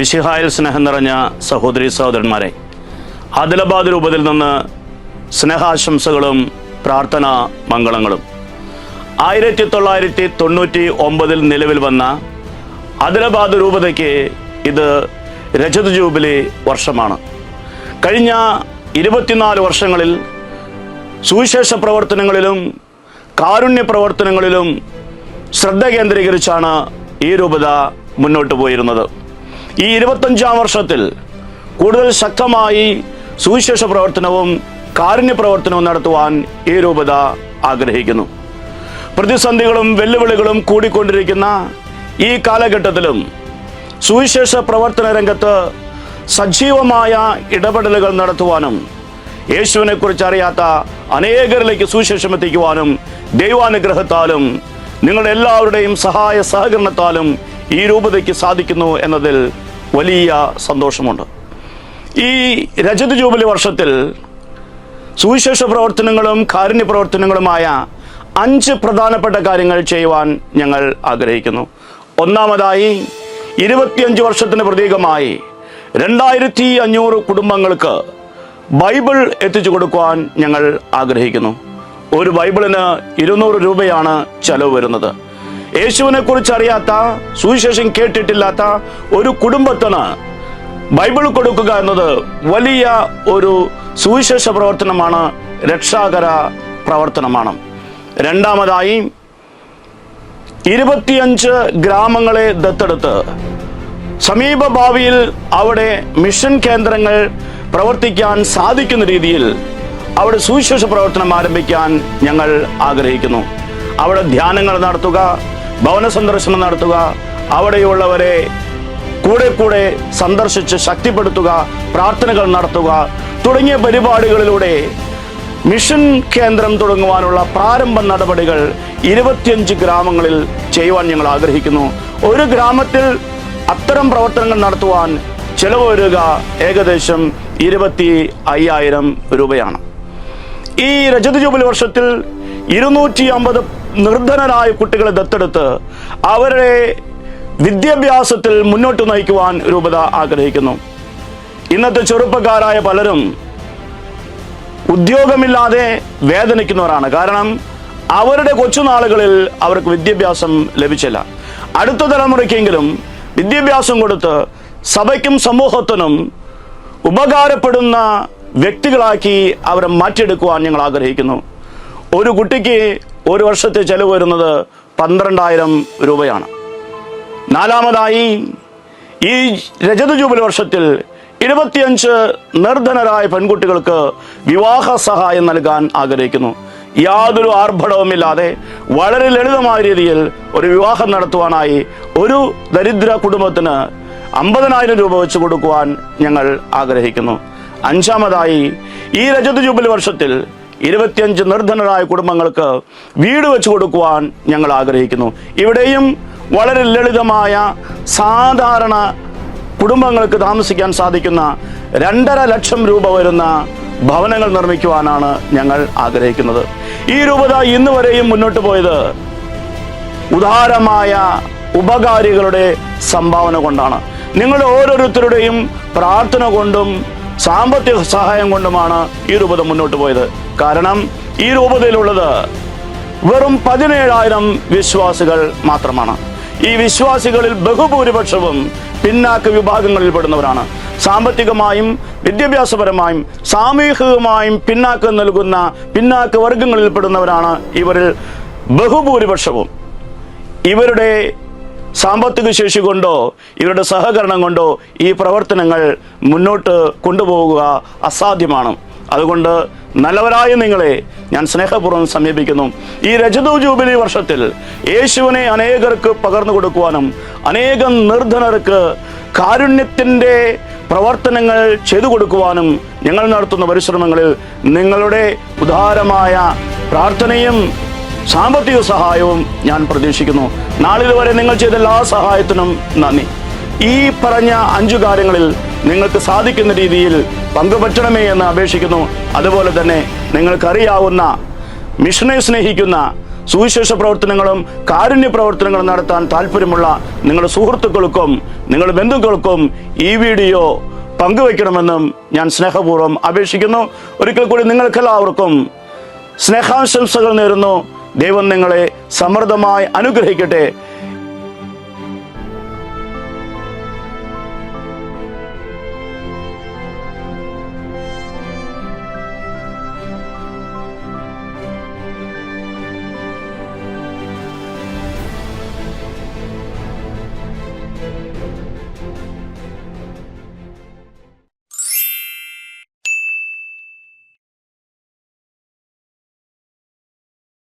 മിശിഹായിൽ സ്നേഹം നിറഞ്ഞ സഹോദരി സഹോദരന്മാരെ, ആദിലാബാദ് രൂപതയിൽ നിന്ന് സ്നേഹാശംസകളും പ്രാർത്ഥനാ മംഗളങ്ങളും. 1999 നിലവിൽ വന്ന ആദിലാബാദ് രൂപതയ്ക്ക് ഇത് രജത ജൂബിലി വർഷമാണ്. കഴിഞ്ഞ 24 വർഷങ്ങളിൽ സുവിശേഷ പ്രവർത്തനങ്ങളിലും കാരുണ്യ പ്രവർത്തനങ്ങളിലും ശ്രദ്ധ കേന്ദ്രീകരിച്ചാണ് ഈ രൂപത മുന്നോട്ട് പോയിരുന്നത്. ഈ 25-ാം വർഷത്തിൽ കൂടുതൽ ശക്തമായി സുവിശേഷ പ്രവർത്തനവും കാരുണ്യ പ്രവർത്തനവും നടത്തുവാൻ ഈ രൂപത ആഗ്രഹിക്കുന്നു. പ്രതിസന്ധികളും വെല്ലുവിളികളും കൂടിക്കൊണ്ടിരിക്കുന്ന ഈ കാലഘട്ടത്തിലും സുവിശേഷ പ്രവർത്തന രംഗത്ത് സജീവമായ ഇടപെടലുകൾ നടത്തുവാനും യേശുവിനെ കുറിച്ച് അറിയാത്ത അനേകരിലേക്ക് സുവിശേഷം എത്തിക്കുവാനും ദൈവാനുഗ്രഹത്താലും നിങ്ങളുടെ എല്ലാവരുടെയും സഹായ സഹകരണത്താലും ഈ രൂപതയ്ക്ക് സാധിക്കുന്നു എന്നതിൽ വലിയ സന്തോഷമുണ്ട്. ഈ രജത ജൂബിലി വർഷത്തിൽ സുവിശേഷ പ്രവർത്തനങ്ങളും കാരുണ്യ പ്രവർത്തനങ്ങളുമായ 5 പ്രധാനപ്പെട്ട കാര്യങ്ങൾ ചെയ്യുവാൻ ഞങ്ങൾ ആഗ്രഹിക്കുന്നു. ഒന്നാമതായി, 25 വർഷത്തിന് പ്രതീകമായി 2500 കുടുംബങ്ങൾക്ക് ബൈബിൾ എത്തിച്ചു കൊടുക്കുവാൻ ഞങ്ങൾ ആഗ്രഹിക്കുന്നു. ഒരു ബൈബിളിന് 200 രൂപയാണ് ചെലവ് വരുന്നത്. യേശുവിനെ കുറിച്ച് അറിയാത്ത, സുവിശേഷം കേട്ടിട്ടില്ലാത്ത ഒരു കുടുംബത്തിന് ബൈബിൾ കൊടുക്കുക എന്നത് വലിയ ഒരു സുവിശേഷ പ്രവർത്തനമാണ്, രക്ഷാകര പ്രവർത്തനമാണ്. രണ്ടാമതായി, 25 ഗ്രാമങ്ങളെ ദത്തെടുത്ത് സമീപ ഭാവിയിൽ അവിടെ മിഷൻ കേന്ദ്രങ്ങൾ പ്രവർത്തിക്കാൻ സാധിക്കുന്ന രീതിയിൽ അവിടെ സുവിശേഷ പ്രവർത്തനം ആരംഭിക്കാൻ ഞങ്ങൾ ആഗ്രഹിക്കുന്നു. അവിടെ ധ്യാനങ്ങൾ നടത്തുക, ഭവന സന്ദർശനം നടത്തുക, അവിടെയുള്ളവരെ കൂടെ സന്ദർശിച്ച് ശക്തിപ്പെടുത്തുക, പ്രാർത്ഥനകൾ നടത്തുക തുടങ്ങിയ പരിപാടികളിലൂടെ മിഷൻ കേന്ദ്രം തുടങ്ങുവാനുള്ള പ്രാരംഭ നടപടികൾ 25 ഗ്രാമങ്ങളിൽ ചെയ്യുവാൻ ഞങ്ങൾ ആഗ്രഹിക്കുന്നു. ഒരു ഗ്രാമത്തിൽ അത്തരം പ്രവർത്തനങ്ങൾ നടത്തുവാൻ ചെലവ് വരിക ഏകദേശം 25,000 രൂപയാണ്. ഈ രജത ജൂബിലി വർഷത്തിൽ 250 നിർധനരായ കുട്ടികളെ ദത്തെടുത്ത് അവരുടെ വിദ്യാഭ്യാസത്തിൽ മുന്നോട്ട് നയിക്കുവാൻ രൂപത ആഗ്രഹിക്കുന്നു. ഇന്നത്തെ ചെറുപ്പക്കാരായ പലരും ഉദ്യോഗമില്ലാതെ വേദനിക്കുന്നവരാണ്. കാരണം അവരുടെ കൊച്ചുനാളുകളിൽ അവർക്ക് വിദ്യാഭ്യാസം ലഭിച്ചില്ല. അടുത്ത തലമുറയ്ക്കെങ്കിലും വിദ്യാഭ്യാസം കൊടുത്ത് സഭയ്ക്കും സമൂഹത്തിനും ഉപകാരപ്പെടുന്ന വ്യക്തികളാക്കി അവരെ മാറ്റിയെടുക്കുവാൻ ഞങ്ങൾ ആഗ്രഹിക്കുന്നു. ഒരു കുട്ടിക്ക് ഒരു വർഷത്തെ ചെലവ് വരുന്നത് 12,000 രൂപയാണ്. നാലാമതായി, ഈ രജത ജൂബിലി വർഷത്തിൽ 25 നിർധനരായ പെൺകുട്ടികൾക്ക് വിവാഹ സഹായം നൽകാൻ ആഗ്രഹിക്കുന്നു. യാതൊരു ആർഭടവുമില്ലാതെ വളരെ ലളിതമായ രീതിയിൽ ഒരു വിവാഹം നടത്തുവാനായി ഒരു ദരിദ്ര കുടുംബത്തിന് 50,000 രൂപ വെച്ച് കൊടുക്കുവാൻ ഞങ്ങൾ ആഗ്രഹിക്കുന്നു. അഞ്ചാമതായി, ഈ രജത ജൂബിലി വർഷത്തിൽ 25 നിർധനരായ കുടുംബങ്ങൾക്ക് വീട് വെച്ച് കൊടുക്കുവാൻ ഞങ്ങൾ ആഗ്രഹിക്കുന്നു. ഇവിടെയും വളരെ ലളിതമായ സാധാരണ കുടുംബങ്ങൾക്ക് താമസിക്കാൻ സാധിക്കുന്ന 2.5 ലക്ഷം രൂപ വരുന്ന ഭവനങ്ങൾ നിർമ്മിക്കുവാനാണ് ഞങ്ങൾ ആഗ്രഹിക്കുന്നത്. ഈ രൂപത ഇന്ന് വരെയും മുന്നോട്ട് പോയത് ഉദാരമായ ഉപകാരികളുടെ സംഭാവന കൊണ്ടാണ്. നിങ്ങളുടെ ഓരോരുത്തരുടെയും പ്രാർത്ഥന കൊണ്ടും സാമ്പത്തിക സഹായം കൊണ്ടുമാണ് ഈ രൂപത മുന്നോട്ട് പോയത്. കാരണം ഈ രൂപതയിലുള്ളത് വെറും 17,000 വിശ്വാസികൾ മാത്രമാണ്. ഈ വിശ്വാസികളിൽ ബഹുഭൂരിപക്ഷവും പിന്നാക്ക വിഭാഗങ്ങളിൽ പെടുന്നവരാണ്. സാമ്പത്തികമായും വിദ്യാഭ്യാസപരമായും സാമൂഹികമായും പിന്നാക്കം നൽകുന്ന പിന്നാക്ക വർഗങ്ങളിൽ പെടുന്നവരാണ് ഇവരിൽ ബഹുഭൂരിപക്ഷവും. ഇവരുടെ സാമ്പത്തിക ശേഷി കൊണ്ടോ ഇവരുടെ സഹകരണം കൊണ്ടോ ഈ പ്രവർത്തനങ്ങൾ മുന്നോട്ട് കൊണ്ടുപോകുക അസാധ്യമാണ്. അതുകൊണ്ട് നല്ലവരായ നിങ്ങളെ ഞാൻ സ്നേഹപൂർവ്വം സമീപിക്കുന്നു. ഈ രജത ജൂബിലി വർഷത്തിൽ യേശുവിനെ അനേകർക്ക് പകർന്നു കൊടുക്കുവാനും അനേകം നിർധനർക്ക് കാരുണ്യത്തിൻ്റെ പ്രവർത്തനങ്ങൾ ചെയ്തു കൊടുക്കുവാനും ഞങ്ങൾ നടത്തുന്ന പരിശ്രമങ്ങളിൽ നിങ്ങളുടെ ഉദാരമായ പ്രാർത്ഥനയും സാമ്പത്തിക സഹായവും ഞാൻ പ്രതീക്ഷിക്കുന്നു. നാളിതുവരെ നിങ്ങൾ ചെയ്ത എല്ലാ സഹായത്തിനും നന്ദി. ഈ പറഞ്ഞ 5 കാര്യങ്ങളിൽ നിങ്ങൾക്ക് സാധിക്കുന്ന രീതിയിൽ പങ്കുപറ്റണമേ എന്ന് അപേക്ഷിക്കുന്നു. അതുപോലെ തന്നെ നിങ്ങൾക്കറിയാവുന്ന മിഷനെ സ്നേഹിക്കുന്ന സുവിശേഷ പ്രവർത്തനങ്ങളും കാരുണ്യ പ്രവർത്തനങ്ങളും നടത്താൻ താല്പര്യമുള്ള നിങ്ങളുടെ സുഹൃത്തുക്കൾക്കും നിങ്ങളുടെ ബന്ധുക്കൾക്കും ഈ വീഡിയോ പങ്കുവയ്ക്കണമെന്നും ഞാൻ സ്നേഹപൂർവ്വം അപേക്ഷിക്കുന്നു. ഒരിക്കൽ കൂടി നിങ്ങൾക്കെല്ലാവർക്കും സ്നേഹാശംസകൾ നേരുന്നു. ദൈവം നിങ്ങളെ സമൃദ്ധമായി അനുഗ്രഹിക്കട്ടെ.